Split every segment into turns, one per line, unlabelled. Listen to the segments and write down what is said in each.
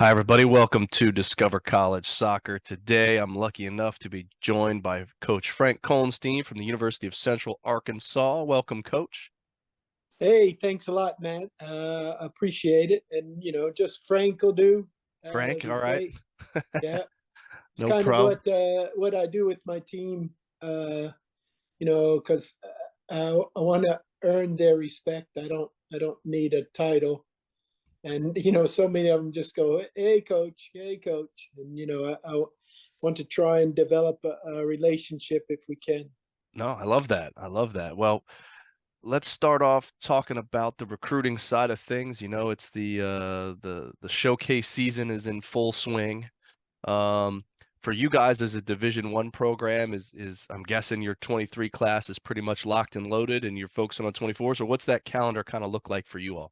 Hi, everybody. Welcome to Discover College Soccer. Today, I'm lucky enough to be joined by Coach Frank Kohlenstein from the University of Central Arkansas. Welcome, Coach.
Hey, thanks a lot, Matt. Appreciate it. And just Frank will do.
Frank,
Be
all right.
great. Yeah, it's
No
kind of
problem.
what I do with my team. Because I want to earn their respect. I don't need a title. And so many of them just go, hey, coach," and I want to try and develop a relationship if we can.
No, I love that. I love that. Well, let's start off talking about the recruiting side of things. It's the showcase season is in full swing. Um, for you guys as a Division 1 program, is I'm guessing your 23 class is pretty much locked and loaded, and you're focusing on 24. So what's that calendar kind of look like for you all?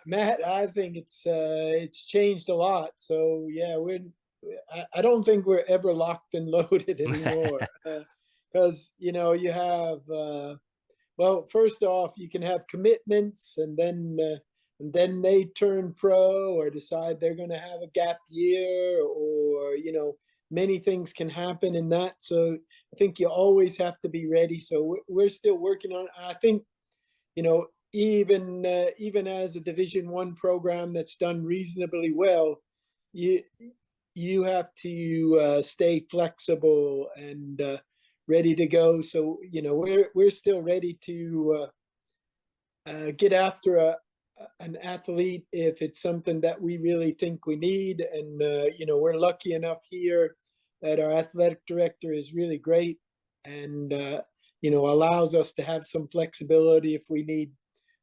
Matt, I think it's changed a lot. So yeah, I don't think we're ever locked and loaded anymore. Because you have well, first off, you can have commitments, and then they turn pro or decide they're going to have a gap year, or many things can happen in that. So I think you always have to be ready. So we're still working on it. I think even as a Division 1 program that's done reasonably well, you you have to stay flexible and ready to go. So we're still ready to get after an athlete if it's something that we really think we need. And we're lucky enough here that our athletic director is really great, and allows us to have some flexibility if we need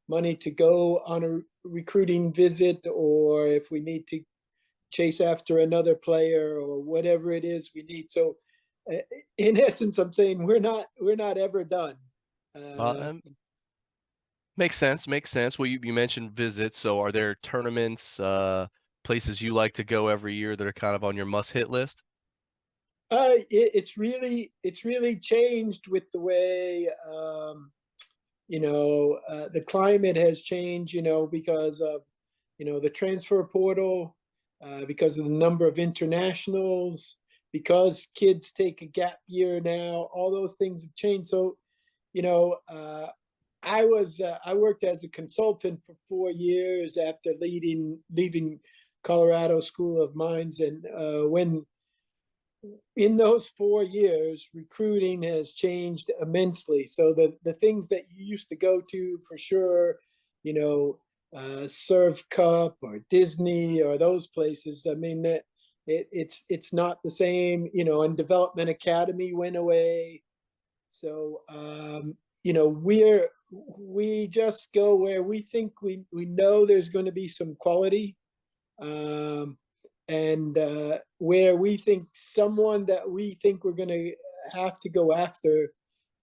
money to go on a recruiting visit, or if we need to chase after another player, or whatever it is we need. So uh, in essence, I'm saying we're not ever done.
Uh,
uh,
um, Makes sense. Makes sense. Well, you mentioned visits. So are there tournaments, places you like to go every year that are kind of on your must-hit list?
it's really changed with the way the climate has changed, because of the transfer portal, because of the number of internationals, because kids take a gap year now. All those things have changed. So you know, I worked as a consultant for 4 years after leaving Colorado School of Mines, and when in those 4 years, recruiting has changed immensely. So the things that you used to go to for sure, Surf Cup or Disney or those places. I mean, that it's not the same. And Development Academy went away. So we just go where we think we know there's going to be some quality, um, and where we think someone that we think we're going to have to go after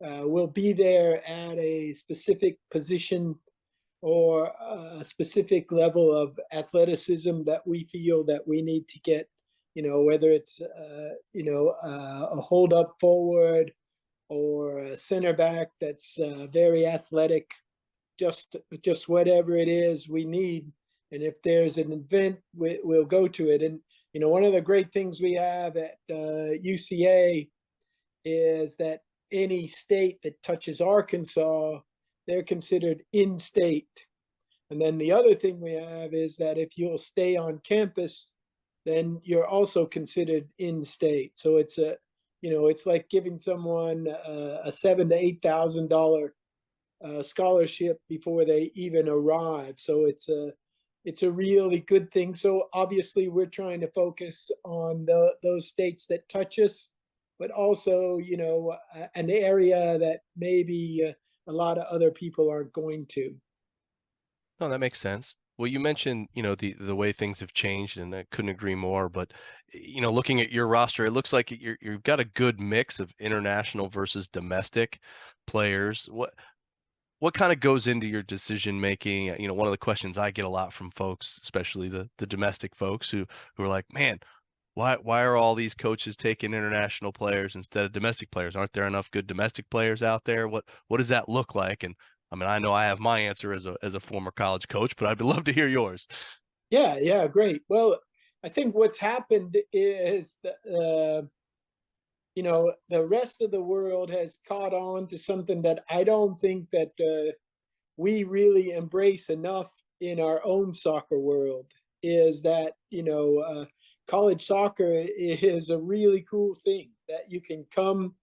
will be there at a specific position or a specific level of athleticism that we feel that we need to get. Whether it's a hold up forward or a center back that's very athletic, just whatever it is we need. And if there's an event, we'll go to it. And one of the great things we have at UCA is that any state that touches Arkansas, they're considered in state. And then the other thing we have is that if you'll stay on campus, then you're also considered in state. So it's like giving someone a $7,000 to $8,000 scholarship before they even arrive. So it's a really good thing. So obviously we're trying to focus on those states that touch us, but also an area that maybe a lot of other people aren't going to.
No, that makes sense. Well, you mentioned, the way things have changed, and I couldn't agree more. But, looking at your roster, it looks like you've got a good mix of international versus domestic players. What kind of goes into your decision making? One of the questions I get a lot from folks, especially the domestic folks who are like, man, why are all these coaches taking international players instead of domestic players? Aren't there enough good domestic players out there? What does that look like? And I mean, I know I have my answer as a former college coach, but I'd love to hear yours.
Yeah, yeah, great. Well, I think what's happened is the rest of the world has caught on to something that I don't think that we really embrace enough in our own soccer world, is that college soccer is a really cool thing that you can come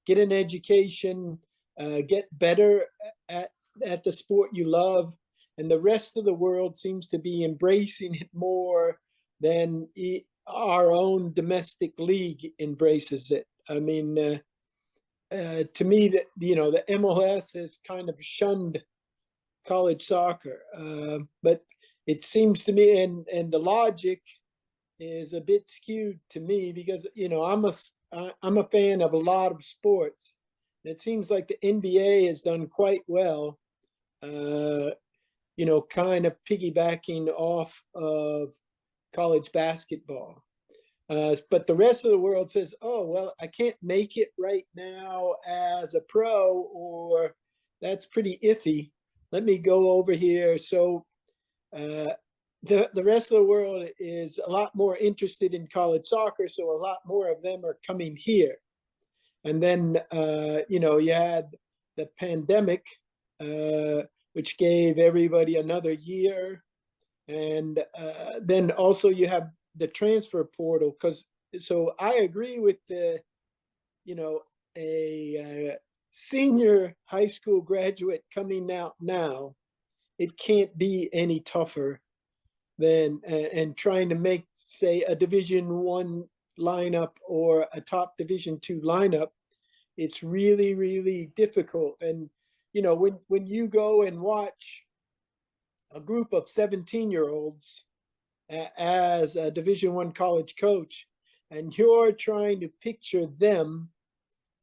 get an education, get better at at the sport you love, and the rest of the world seems to be embracing it more than our own domestic league embraces it. I mean, to me, that the MLS has kind of shunned college soccer. But it seems to me, and the logic is a bit skewed to me because I'm a fan of a lot of sports. And it seems like the NBA has done quite well, uh, kind of piggybacking off of college basketball. But the rest of the world says, oh, well, I can't make it right now as a pro, or that's pretty iffy. Let me go over here. So uh, the rest of the world is a lot more interested in college soccer. So a lot more of them are coming here. And then, you had the pandemic, which gave everybody another year. And then also you have the transfer portal, because so I agree with you know a senior high school graduate coming out now, it can't be any tougher than and trying to make, say, a Division 1 lineup or a top Division 2 lineup. It's really, really difficult. And when you go and watch a group of 17-year-olds as a Division 1 college coach, and you're trying to picture them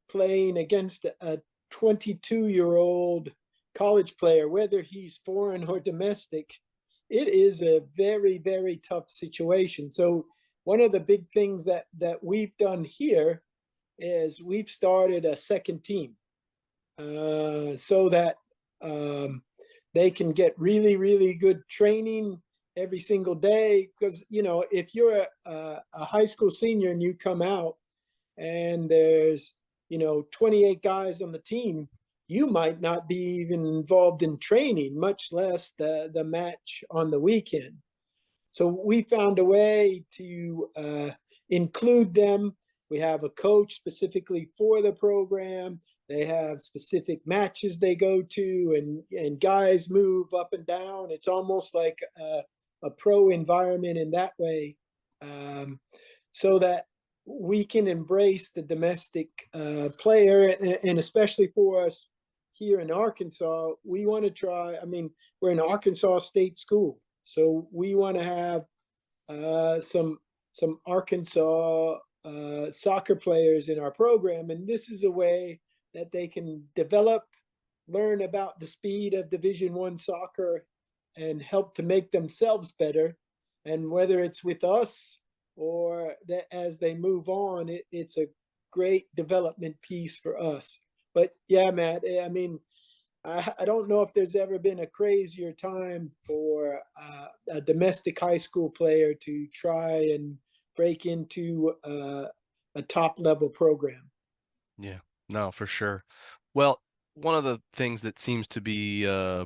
playing against a 22-year-old college player, whether he's foreign or domestic, it is a very, very tough situation. So one of the big things that we've done here is we've started a second team, so that um, they can get really, really good training every single day. Because if you're a high school senior and you come out and there's 28 guys on the team, you might not be even involved in training, much less the match on the weekend. So we found a way to include them. We have a coach specifically for the program. They have specific matches they go to, and guys move up and down. It's almost like a pro environment in that way, um, so that we can embrace the domestic player, and especially for us here in Arkansas, we want to try. I mean, we're an Arkansas State school, so we want to have some Arkansas soccer players in our program, and this is a way that they can develop, learn about the speed of Division 1 soccer, and help to make themselves better. And whether it's with us or that as they move on, it's a great development piece for us. But yeah, Matt, I mean, I don't know if there's ever been a crazier time for a domestic high school player to try and break into a top level program.
Yeah, no, for sure. Well, one of the things that seems to be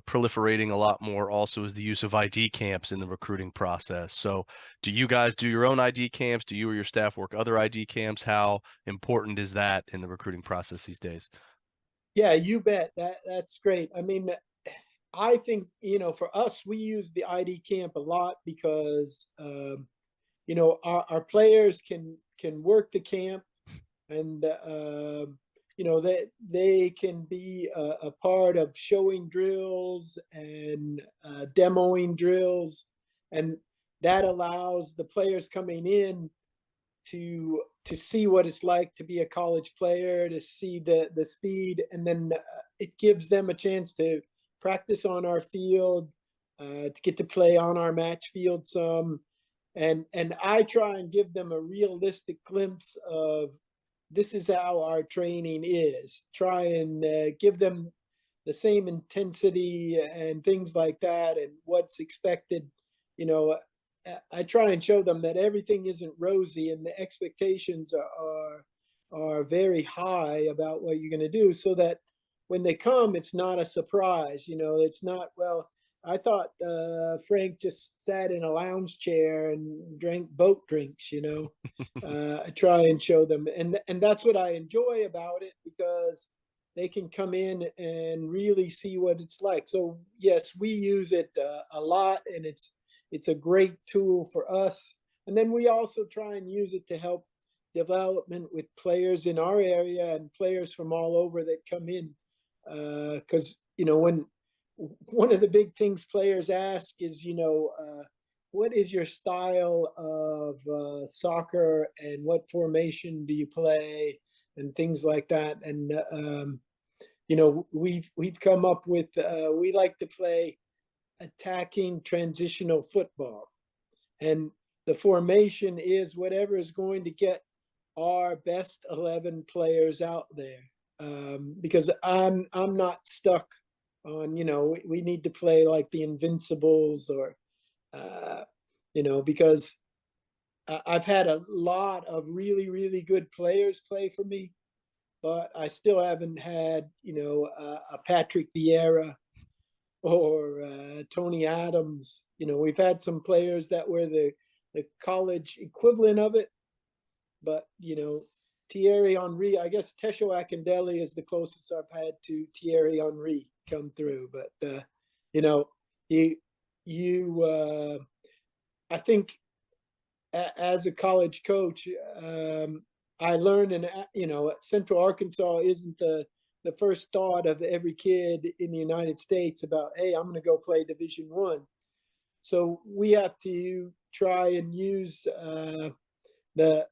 proliferating a lot more also is the use of ID camps in the recruiting process. So, do you guys do your own ID camps? Do you or your staff work other ID camps? How important is that in the recruiting process these days?
Yeah, you bet. That's great. I mean, I think for us, we use the ID camp a lot because our players can work the camp, and that they can be a part of showing drills and demoing drills, and that allows the players coming in to see what it's like to be a college player, to see the speed, and then it gives them a chance to practice on our field, to get to play on our match field some, and I try and give them a realistic glimpse of this is how our training is. Try and give them the same intensity and things like that, and what's expected, you know, I try and show them that everything isn't rosy and the expectations are very high about what you're going to do, so that when they come, it's not a surprise. It's not, well, I thought Frank just sat in a lounge chair and drank boat drinks. I try and show them, and that's what I enjoy about it, because they can come in and really see what it's like. So yes, we use it a lot, and it's a great tool for us. And then we also try and use it to help development with players in our area and players from all over that come in. Because when one of the big things players ask is, what is your style of soccer, and what formation do you play, and things like that. And we've come up with, we like to play attacking transitional football, and the formation is whatever is going to get our best 11 players out there. Because I'm not stuck on, we need to play like the Invincibles, or uh, because I've had a lot of really really good players play for me, but I still haven't had, a Patrick Vieira or Tony Adams. We've had some players that were the college equivalent of it, but Thierry Henry, I guess Tesho Akindele is the closest I've had to Thierry Henry come through. But you know, you I think as a college coach, I learned, and Central Arkansas isn't the first thought of every kid in the United States about, hey, I'm going to go play Division One. So we have to try and use the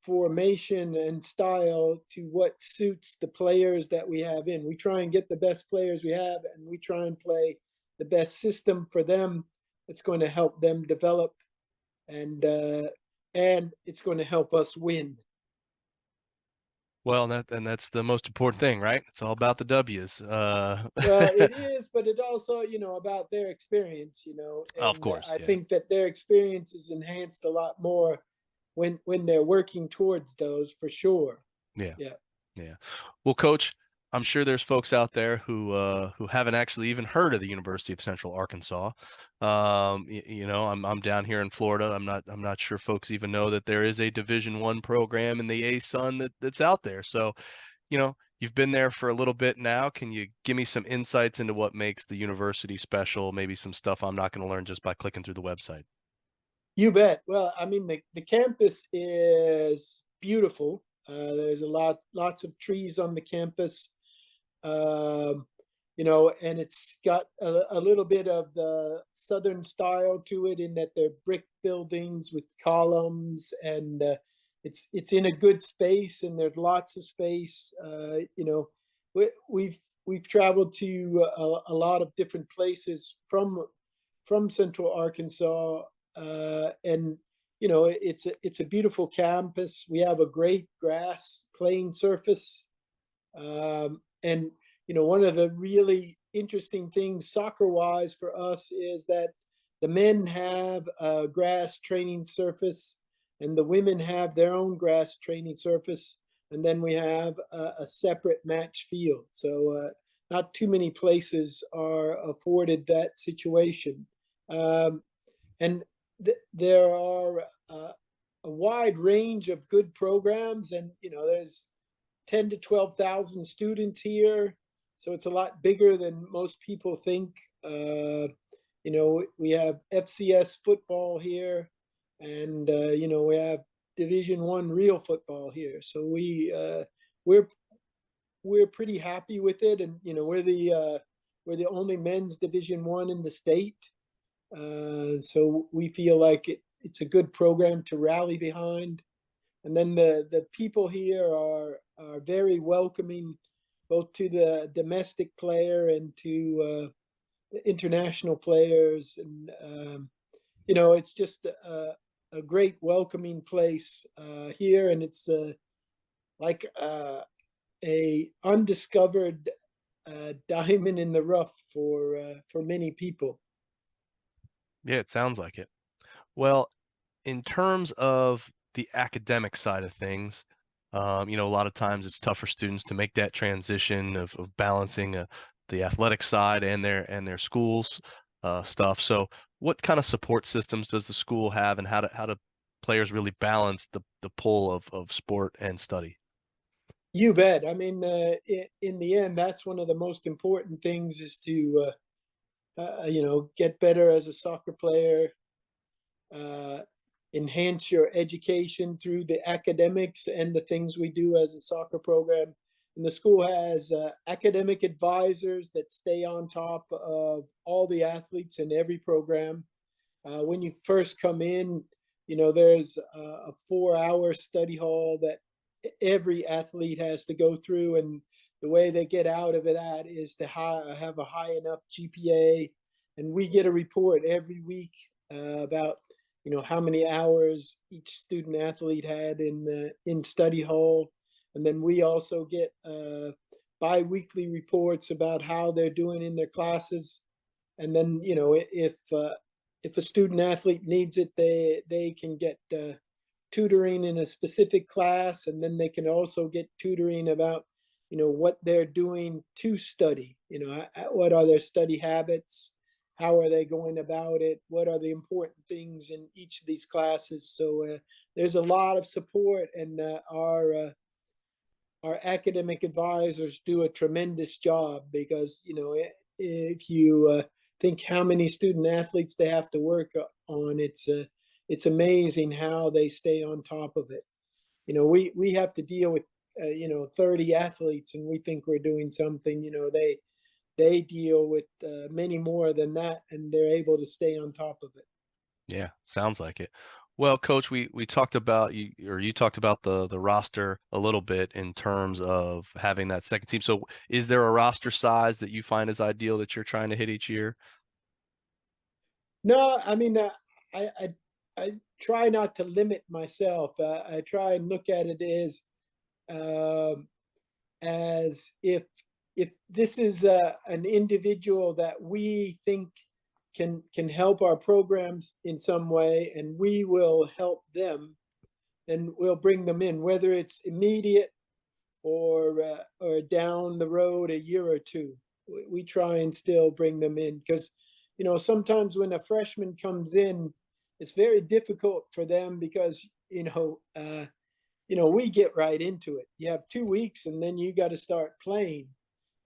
formation and style to what suits the players that we have in. We try and get the best players we have, and we try and play the best system for them. It's going to help them develop, and it's going to help us win.
Well, that's the most important thing, right? It's all about the W's.
Well, it is, but it also, about their experience,
Of
and
course,
I
yeah.
think that their experience is enhanced a lot more when they're working towards those, for sure.
Yeah.
Yeah.
Yeah. Well, coach, I'm sure there's folks out there who haven't actually even heard of the University of Central Arkansas. I'm down here in Florida. I'm not sure folks even know that there is a Division I program in the ASUN that's out there. So, you've been there for a little bit now. Can you give me some insights into what makes the university special? Maybe some stuff I'm not going to learn just by clicking through the website.
You bet. Well, I mean, the campus is beautiful. There's lots of trees on the campus. Um, and it's got a little bit of the southern style to it, in that they're brick buildings with columns, and it's in a good space, and there's lots of space. We've traveled to a lot of different places from Central Arkansas, and it's a beautiful campus. We have a great grass playing surface, and one of the really interesting things soccer wise for us is that the men have a grass training surface, and the women have their own grass training surface, and then we have a separate match field. So not too many places are afforded that situation. Um, and there are a wide range of good programs, and there's 10 to 12,000 students here, so it's a lot bigger than most people think. We have FCS football here, and we have Division I real football here. So we're we're pretty happy with it, and we're the only men's Division I in the state. So we feel like it's a good program to rally behind. And then the people here are very welcoming, both to the domestic player and to the international players. And it's just a great welcoming place here, and it's like a undiscovered diamond in the rough for many people.
Yeah, it sounds like it. Well, in terms of the academic side of things, a lot of times it's tough for students to make that transition of balancing the athletic side and their schools stuff. So, what kind of support systems does the school have, and how do players really balance the pull of sport and study?
You bet. I mean, in the end, that's one of the most important things is to, get better as a soccer player, uh, enhance your education through the academics and the things we do as a soccer program. And the school has academic advisors that stay on top of all the athletes in every program. When you first come in, there's a 4-hour study hall that every athlete has to go through. And the way they get out of that is to have a high enough GPA. And we get a report every week about how many hours each student athlete had in study hall, and then we also get biweekly reports about how they're doing in their classes. And then if a student athlete needs it, they can get tutoring in a specific class, and then they can also get tutoring about what they're doing to study. What are their study habits, how are they going about it, what are the important things in each of these classes. So there's a lot of support, and our academic advisors do a tremendous job because if you think how many student athletes they have to work on, it's amazing how they stay on top of it. We have to deal with 30 athletes, and we think we're doing something. They deal with many more than that, and they're able to stay on top of it.
Yeah, sounds like it. Well, coach, we talked about you talked about the roster a little bit in terms of having that second team. So is there a roster size that you find is ideal that you're trying to hit each year?
No, I mean, I, I I try not to limit myself. I try and look at it um, as if this is an individual that we think can help our programs in some way, and we will help them, then we'll bring them in, whether it's immediate or down the road a year or two. We try and still bring them in because sometimes when a freshman comes in, it's very difficult for them because we get right into it. You have 2 weeks, and then you got to start playing.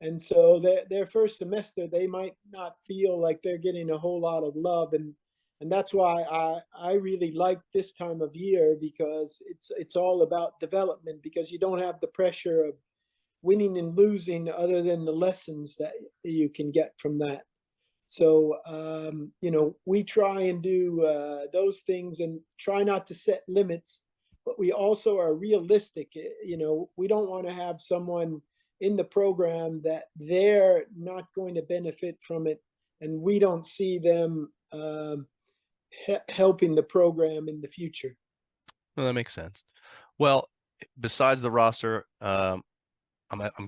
And so their first semester, they might not feel like they're getting a whole lot of love, and that's why I really like this time of year because it's all about development because you don't have the pressure of winning and losing other than the lessons that you can get from that. So we try and do those things and try not to set limits, but we also are realistic. We don't want to have someone in the program that they're not going to benefit from it, and we don't see them helping the program in the future.
Well, that makes sense. Well, besides the roster, I'm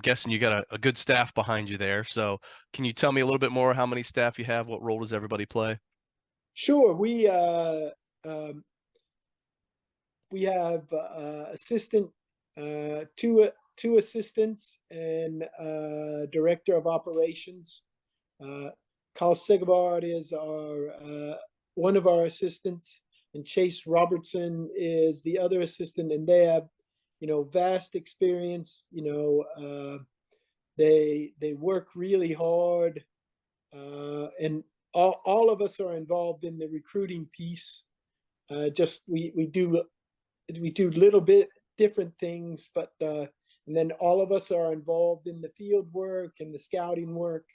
guessing you got a good staff behind you there. So can you tell me a little bit more how many staff you have? What role does everybody play?
Sure, um, we have assistant, two assistants, and director of operations. Uh, Carl Segabard is our one of our assistants, and Chase Robertson is the other assistant, and they have vast experience. They work really hard, and all of us are involved in the recruiting piece. Just we do little bit different things, but and then all of us are involved in the field work and the scouting work.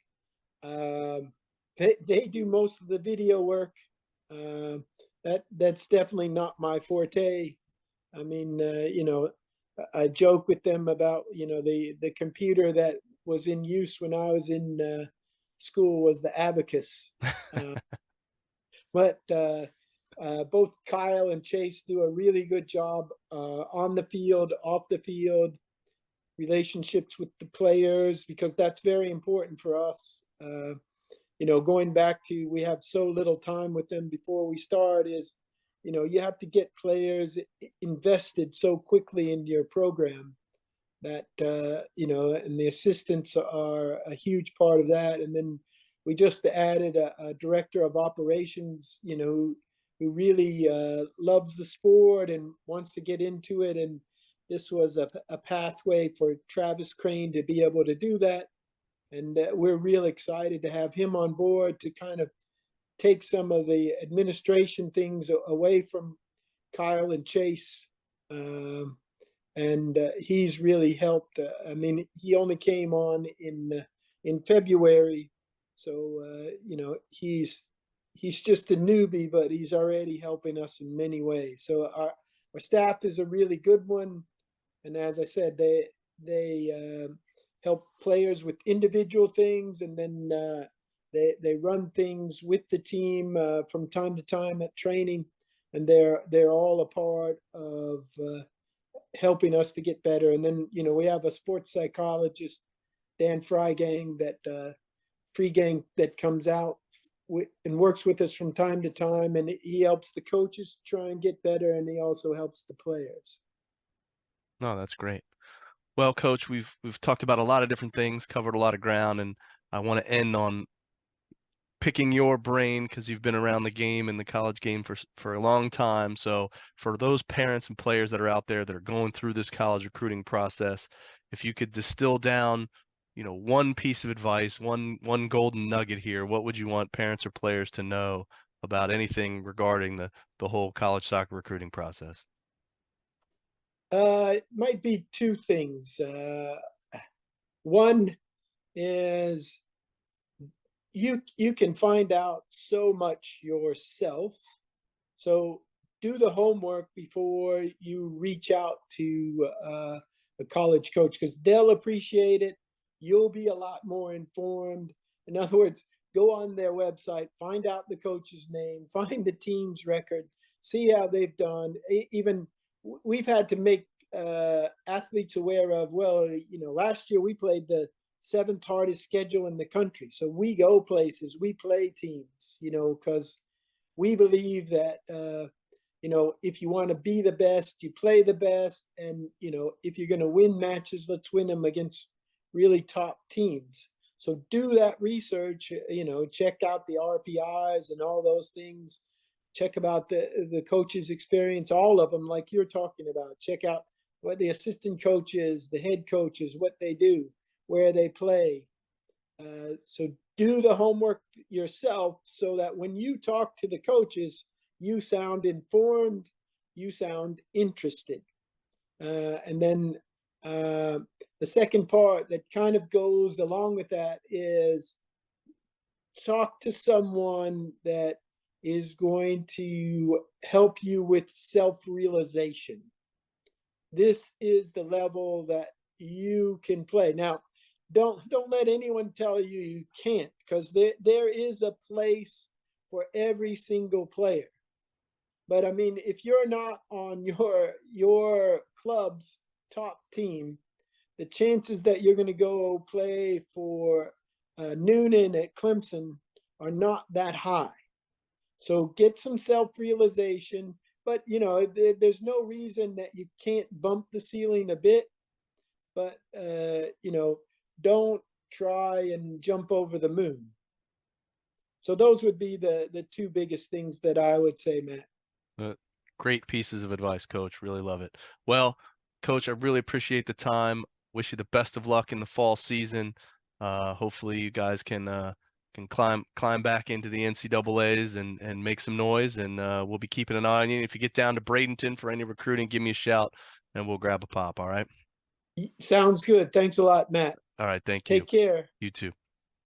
Um, they do most of the video work. Um, that's definitely not my forte. I mean, I joke with them about the computer that was in use when I was in school was the abacus. Uh, but both Kyle and Chase do a really good job on the field, off the field, relationships with the players, because that's very important for us. Going back to we have so little time with them before we start is you have to get players invested so quickly in your program that, and the assistants are a huge part of that. And then we just added a director of operations, who really loves the sport and wants to get into it. And this was a pathway for Travis Crane to be able to do that. And we're real excited to have him on board to kind of take some of the administration things away from Kyle and Chase. And he's really helped. I mean, he only came on in February, so he's just a newbie, but he's already helping us in many ways. So our staff is a really good one, and as I said, they help players with individual things, and then they run things with the team from time to time at training, and they're all a part of helping us to get better. And then we have a sports psychologist, Dan Freigang, that comes out and works with us from time to time, and he helps the coaches try and get better, and he also helps the players.
No, that's great. Well, Coach, we've talked about a lot of different things, covered a lot of ground, and I want to end on picking your brain because you've been around the game and the college game for a long time. So for those parents and players that are out there that are going through this college recruiting process, if you could distill down, one piece of advice, one golden nugget here, what would you want parents or players to know about anything regarding the whole college soccer recruiting process?
It might be two things. One is you can find out so much yourself. So do the homework before you reach out to a college coach, because they'll appreciate it. You'll be a lot more informed. In other words, go on their website, find out the coach's name, find the team's record, see how they've done. Even we've had to make athletes aware of, well, last year we played the seventh hardest schedule in the country. So we go places, we play teams, because we believe that, if you want to be the best, you play the best. And, if you're going to win matches, let's win them against really top teams. So do that research, check out the RPIs and all those things. Check about the coach's experience, all of them, like you're talking about. Check out what the assistant coaches, the head coaches, what they do, where they play. So do the homework yourself so that when you talk to the coaches, you sound informed, you sound interested. And then the second part that kind of goes along with that is talk to someone that is going to help you with self-realization. This is the level that you can play. Now, don't let anyone tell you you can't, because there is a place for every single player. But I mean, if you're not on your club's top team, the chances that you're going to go play for Noonan at Clemson are not that high. So get some self-realization. But there's no reason that you can't bump the ceiling a bit. But don't try and jump over the moon. So those would be the two biggest things that I would say, Matt.
Great pieces of advice, Coach. Really love it. Well, Coach, I really appreciate the time. Wish you the best of luck in the fall season. Hopefully, you guys can climb back into the NCAA's and make some noise. And we'll be keeping an eye on you. If you get down to Bradenton for any recruiting, give me a shout, and we'll grab a pop. All right.
Sounds good. Thanks a lot, Matt.
All right. Thank you.
Take care.
You too.